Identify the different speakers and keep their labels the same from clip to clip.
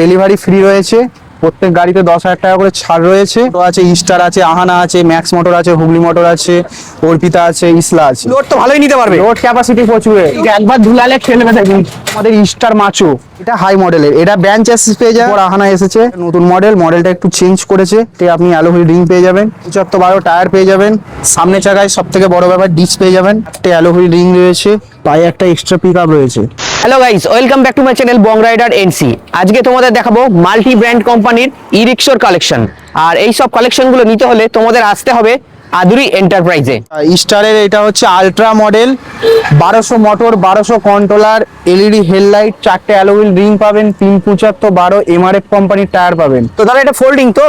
Speaker 1: Delivery free রয়েছে, প্রত্যেক গাড়িতে 10,000 টাকা করে ছাড় রয়েছে। তো আছে স্টার আছে, আহানা আছে, ম্যাক্স মোটর আছে, হুগলি মোটর আছে, অর্পিতা আছে, ইসলা আছে।
Speaker 2: লোড তো ভালোই নিতে পারবে।
Speaker 1: রোড ক্যাপাসিটি প্রচুর, একবার ধুলালে খেলবে দেখুন। আমাদের স্টার মাচো, এটা হাই মডেলের, এটা ব্যাঞ্চ অ্যাসিস পেয়ে যাবেন। আহানা এসেছে নতুন মডেলটা একটু চেঞ্জ করেছে। আপনি অ্যালোহুইল রিং পেয়ে যাবেন, 75 টায়ার পেয়ে যাবেন, সামনে চাকায় সব থেকে বড় ব্যাপার ডিস্ক পেয়ে যাবেন, একটা অ্যালোহুইল রিং রয়েছে, পায়ে একটা এক্সট্রা পিক আপ রয়েছে।
Speaker 2: Hello guys, welcome back to my channel Bong rider NC. আজকে তোমাদের দেখাবো মাল্টি ব্র্যান্ড কোম্পানির ই রিক্সার কালেকশন। আর এই সব কালেকশনগুলো নিতে হলে তোমাদের আসতে হবে আদুরি এন্টারপ্রাইজে।
Speaker 1: স্টারের এটা হচ্ছে ultra model, 1200 motor, 1200 controller, LED headlight, 4টে অ্যালোহুইল রিং পাবেন, 375/12 এমআরএফ কোম্পানির টায়ার পাবেন।
Speaker 2: তো দাদা এটা ফোল্ডিং তো?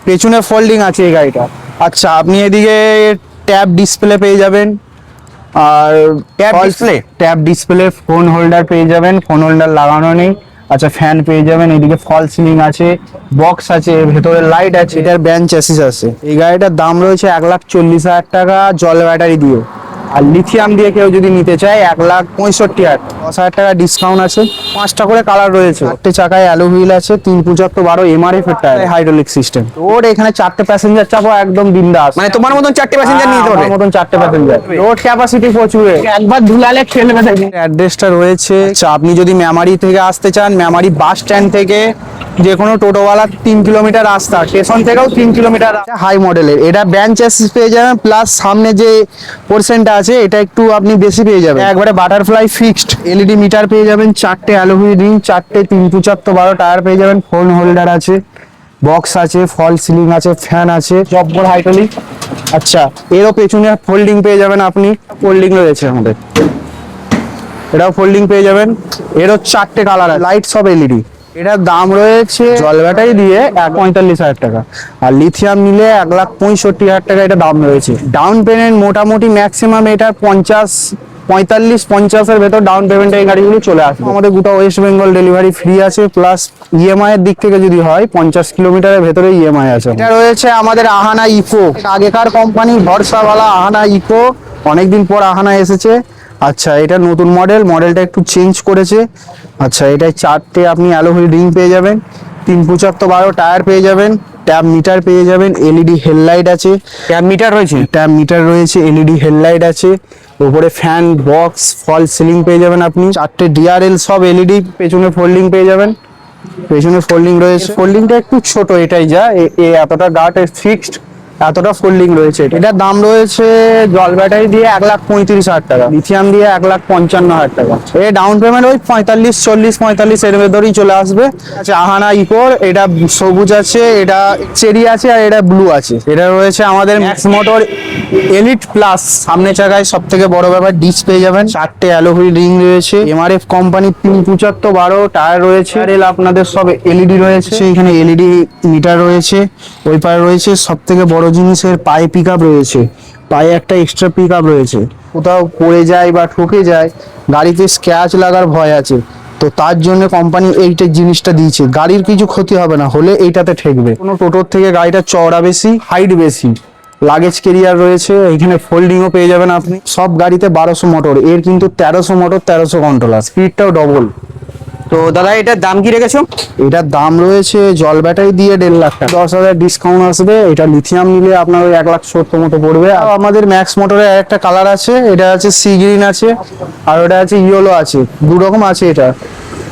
Speaker 1: পেছনে ফোল্ডিং আছে এই গাড়িটা। আচ্ছা, আপনি এদিকে ট্যাব ডিসপ্লে পেয়ে যাবেন, আর ট্যাব ডিসপ্লে, ফোন হোল্ডার পেয়ে যাবেন, ফোন হোল্ডার লাগানো নেই। আচ্ছা, ফ্যান পেয়ে যাবেন, এদিকে ফল সিলিং আছে, বক্স আছে, ভেতরে লাইট আছে, এটার বেঞ্চ অ্যাসিস আছে। এই গাড়িটার দাম রয়েছে 1,40,000 টাকা জল ব্যাটারি দিয়ে। আর লিথিয়াম দিয়ে কেউ যদি নিতে চায় 1,65,000, 10,000 টাকা ডিসকাউন্ট আছে। 5টা করে কালার রয়েছে, 4টে চাকায় অ্যালো হুইল আছে, 375/12 এমআরএফ এর টায়ার, হাইড্রোলিক সিস্টেম। ওর এখানে 4টে প্যাসেঞ্জার চাপো একদম বিন্দাস,
Speaker 2: মানে তোমার মতন 4টে প্যাসেঞ্জার নিতে পারবে।
Speaker 1: আমার মতন 4টে প্যাসেঞ্জার, রোড ক্যাপাসিটি প্রচুর, একবার ধুলালে খেলবে দেখুন। অ্যাড্রেসটা রয়েছে। আচ্ছা, আপনি যদি মেমারি থেকে আসতে চান, মেমারি বাস স্ট্যান্ড থেকে যে কোনো টোটোওয়ালা 3 কিলোমিটার রাস্তা, স্টেশন থেকেও 3 কিলোমিটার। হাই মডেলের, এটা বেঞ্চ অ্যাসিস পেয়ে যাবেন, প্লাস সামনে যে পোর্শনটা আছে এটা একটু আপনি বেশি পেয়ে যাবেন। একবারে বাটারফ্লাই ফিক্সড এলইডি মিটার পেয়ে যাবেন, 4টে অ্যালোহুইল রিং, 4টে 375/12 টায়ার পেয়ে যাবেন, ফোন হোল্ডার আছে, বক্স আছে, ফল সিলিং আছে, ফ্যান আছে, জব্বর হাইড্রোলিক। আচ্ছা, এরও পেছনে ফোল্ডিং পেয়ে যাবেন, আপনি ফোল্ডিং রয়েছে আমাদের, এটাও ফোল্ডিং পেয়ে যাবেন। এরও 4টে কালার আছে, লাইট সব এলইডি। এটার দাম রয়েছে জল ব্যাটারি দিয়ে 1,45,000 টাকা, আর লিথিয়াম নিলে 1,65,000 টাকা এটা দাম রয়েছে। ডাউন পেমেন্ট মোটামুটি ম্যাক্সিমাম এটার 45-50-এর ভেতর ডাউন পেমেন্টে এই গাড়িগুলো চলে আসবে। আমাদের গোটা ওয়েস্ট বেঙ্গল ডেলিভারি ফ্রি আছে, প্লাস ইএমআই এর দিক থেকে যদি হয় 50 কিলোমিটারের ভেতরে ইএমআই আছে। এটা রয়েছে আমাদের আহানা ইকো, আগেকার কোম্পানি ভরসাওয়ালা আহানা ইকো, অনেকদিন পর আহানা এসেছে। আচ্ছা, এটা নতুন মডেলটা একটু চেঞ্জ করেছে। আচ্ছা, এটায় 4টে আপনি অ্যালোহুইল রিং পেয়ে যাবেন, 375/12 টায়ার পেয়ে যাবেন, ট্যাব মিটার পেয়ে যাবেন, এলইডি হেডলাইট আছে,
Speaker 2: ট্যাব মিটার রয়েছে,
Speaker 1: এলইডি হেডলাইট আছে, উপরে ফ্যান, বক্স, ফল সিলিং পেয়ে যাবেন আপনি। 4টে ডিআরএল সব এলইডি, পেছনে ফোল্ডিং পেয়ে যাবেন, পেছনে ফোল্ডিং রয়েছে। ফোল্ডিংটা একটু ছোট, এটাই যা এতটা গার্ড ফিক্সড, এতটা ফোল্ডিং রয়েছে। এটার দাম রয়েছে জল ব্যাটারি দিয়ে 1,35,000 টাকা, লিথিয়াম দিয়ে 1,55,000 টাকা। এই ডাউন পেমেন্ট ওই 45 এর ভেতরেই চলে আসবে। আচ্ছা, আহানা ইকোর এটা সবুজ আছে, এটা চেরি আছে, আর এটা ব্লু আছে। এটা রয়েছে আমাদের ম্যাক্স মোটর এলিট প্লাস, সামনে চাকায় সব থেকে বড় ব্যাপার ডিস্ক পেয়ে যাবেন, 4টে অ্যালোহুইল রিং রয়েছে, এমআরএফ কোম্পানি, 375/12 টায়ার রয়েছে, আপনাদের সব এলইডি রয়েছে, এখানে এলইডি মিটার রয়েছে, ওই পারে রয়েছে সব থেকে বড় জিনিসের পায়ে পিক আপ রয়েছে, পায়ে একটা এক্সট্রা পিক আপ রয়েছে। কোথাও পড়ে যায় বা ঠকে যায়, গাড়িতে স্ক্র্যাচ লাগার ভয় আছে, তো তার জন্য কোম্পানি এইটা জিনিসটা দিয়েছে। গাড়ির কিছু ক্ষতি হবে না, হলে এইটাতে ঠেকবে। কোনো টোটোর থেকে গাড়িটা চওড়া বেশি, হাইট বেশি, লাগেজ ক্যারিয়ার রয়েছে, এখানে ফোল্ডিংও পেয়ে যাবেন আপনি। সব গাড়িতে 1200 মোটর, এর কিন্তু 1300 মোটর, 1300 কন্ট্রোলার, স্পিডটাও ডবল।
Speaker 2: তো দাদা এটার দাম কি রেখেছো?
Speaker 1: এটার দাম রয়েছে জল ব্যাটারি দিয়ে 1.5 লাখ টাকা, 10,000 ডিসকাউন্ট আসবে। এটা লিথিয়াম নিলে আপনার ওই 1,70,000 মতো পড়বে। আর আমাদের ম্যাক্স মোটরের একটা কালার আছে, এটা আছে সি গ্রিন আছে, আর ওটা আছে ইয়েলো আছে, দু রকম আছে।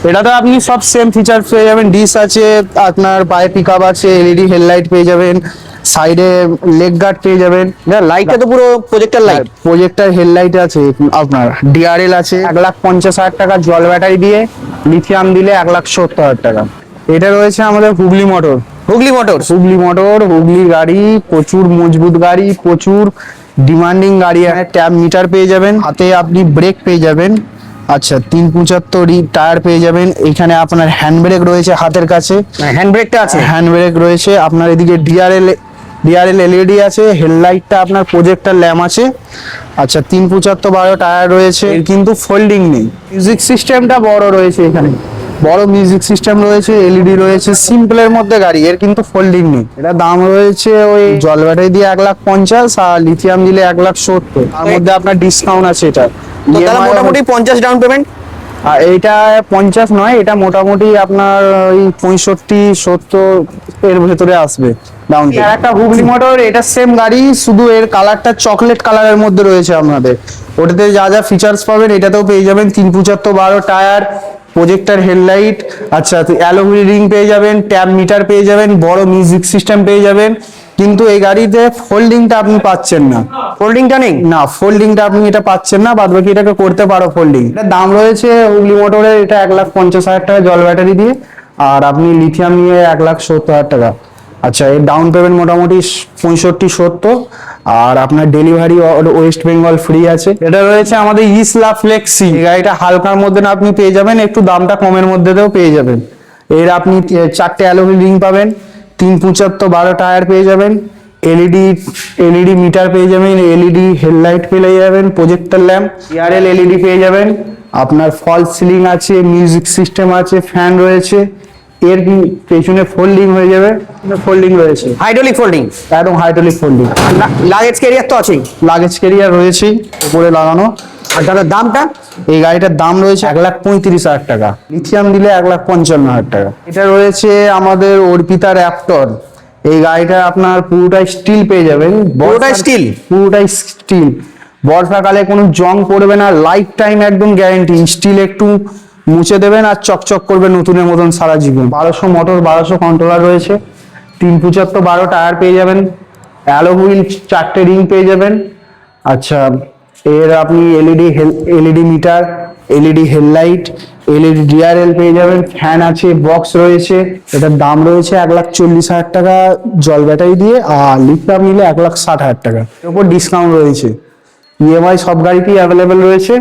Speaker 1: এটাতে আপনি সব সেম ফিচার পেয়ে যাবেন, ডিস আছে, আপনার পায়ে পিক আপ আছে, এলইডি হেডলাইট পেয়ে যাবেন, সাইডে লেগ গার্ড পেয়ে যাবেন।
Speaker 2: লাইটটা তো পুরো
Speaker 1: প্রজেক্টর হেডলাইট আছে, আপনার ডিআরএল আছে। 1,50,000 টাকা জল ব্যাটারি দিয়ে, লিথিয়াম দিলে 1,70,000 টাকা। এটা রয়েছে আমাদের হুগলি মোটর, হুগলি গাড়ি, প্রচুর মজবুত গাড়ি, প্রচুর ডিমান্ডিং গাড়ি। ট্যাব মিটার পেয়ে যাবেন, হাতে আপনি ব্রেক পেয়ে যাবেন। আচ্ছা, 375 টায়ার পেয়ে যাবেন। এখানে আপনার হ্যান্ড ব্রেক রয়েছে হাতের কাছে,
Speaker 2: হ্যান্ড ব্রেক
Speaker 1: রয়েছে আপনার। এদিকে ডিআরএল এলইডি আছে, হেডলাইটটা আপনার প্রজেক্টর ল্যাম্প আছে। আচ্ছা, 375/12 টায়ার রয়েছে, এর কিন্তু ফোল্ডিং নেই। মিউজিক সিস্টেমটা বড় রয়েছে, এখানে বড় মিউজিক সিস্টেম রয়েছে, এলইডি রয়েছে, সিম্পলের মধ্যে গাড়ি, এর কিন্তু ফোল্ডিং নেই। এটা দাম রয়েছে ওই জল ব্যাটারি দিয়ে 1,50,000, আর লিথিয়াম দিলে 1,70,000, তার মধ্যে আপনার ডিসকাউন্ট আছে। এটা
Speaker 2: মোটামুটি 50 ডাউন পেমেন্ট,
Speaker 1: আর এইটা 50 নয়, এটা মোটামুটি আপনার ওই 65-70 এর ভেতরে আসবে ডাউন। আর একটা হুগলি মোটর, এটা সেম গাড়ি, শুধু এর কালারটা চকলেট কালারের মধ্যে রয়েছে আপনাদের। ওটাতে যা যা ফিচার্স পাবেন এটাতেও পেয়ে যাবেন। 375/12 টায়ার, প্রজেক্টর হেডলাইট, আচ্ছা অ্যালয় রিং পেয়ে যাবেন, ট্যাব মিটার পেয়ে যাবেন, বড় মিউজিক সিস্টেম পেয়ে যাবেন। কিন্তু এই গাড়িতে ফোল্ডিংটা আপনি পাচ্ছেন না।
Speaker 2: ফোল্ডিংটা নেই?
Speaker 1: না, ফোল্ডিংটা আপনি এটা পাচ্ছেন না, বাদ বাকি এটাকে করতে পারো ফোল্ডিং। এটার দাম রয়েছে হুগলি মোটরের, এটা 1,50,000 টাকা জল ব্যাটারি দিয়ে, আর আপনি লিথিয়াম নিয়ে 1,70,000 টাকা। আচ্ছা, এর ডাউন পেমেন্ট মোটামুটি 65-70, আর আপনার ডেলিভারি ওয়েস্ট বেঙ্গল ফ্রি আছে। এটা রয়েছে আমাদের ইসলা ফ্লেক্সি, এই গাড়িটা হালকার মধ্যে না আপনি পেয়ে যাবেন, একটু দামটা কমের মধ্যেও পেয়ে যাবেন। এর আপনি 4টে অ্যালয় রিং পাবেন, 375/12 টায়ার পেয়ে যাবেন, এলইডি মিটার পেয়ে যাবেন, এলইডি হেডলাইট পেয়ে যাবেন, প্রজেক্টর ল্যাম্প, ডিআরএল এলইডি পেয়ে যাবেন, আপনার ফল সিলিং আছে, মিউজিক সিস্টেম আছে, ফ্যান রয়েছে। এর পেছনে ফোল্ডিং হয়ে যাবে, ফোল্ডিং রয়েছে,
Speaker 2: হাইড্রোলিক ফোল্ডিং,
Speaker 1: একদম হাইড্রোলিক ফোল্ডিং।
Speaker 2: লাগেজ ক্যারিয়ার তো আছেই?
Speaker 1: লাগেজ ক্যারিয়ার রয়েছেই উপরে লাগানো।
Speaker 2: আর দাদার দামটা?
Speaker 1: এই গাড়িটার দাম রয়েছে 1,35,000 টাকা, লিথিয়াম দিলে 1,55,000 টাকা। এটা রয়েছে আমাদের অর্পিতা র্যাপটর, এই গাড়িটা আপনার পুরোটাই স্টিল পেয়ে যাবেন।
Speaker 2: পুরোটাই স্টিল?
Speaker 1: পুরোটাই স্টিল, বর্ষাকালে কোনো জং পড়বে না, লাইফ টাইম একদম গ্যারেন্টি। স্টিল একটু মুছে দেবেন আর চকচক করবে নতুনের মতন সারা জীবন। 1200 মোটর, 1200 কন্ট্রোলার রয়েছে, 375/12 টায়ার পেয়ে যাবেন, অ্যালয় হুইল 4টে রিং পেয়ে যাবেন। আচ্ছা, এর আপনি LED metre, LED headlight, LED DRL পেয়ে যাবেন, ফ্যান আছে, বক্স রয়েছে। এটার দাম রয়েছে 1,40,000 টাকা জল ব্যাটারি দিয়ে, আর লিথিয়াম নিলে 1,60,000 টাকা। এর উপর ডিসকাউন্ট রয়েছে, ইএমআই সব গাড়িতেই অ্যাভেলেবেল রয়েছে।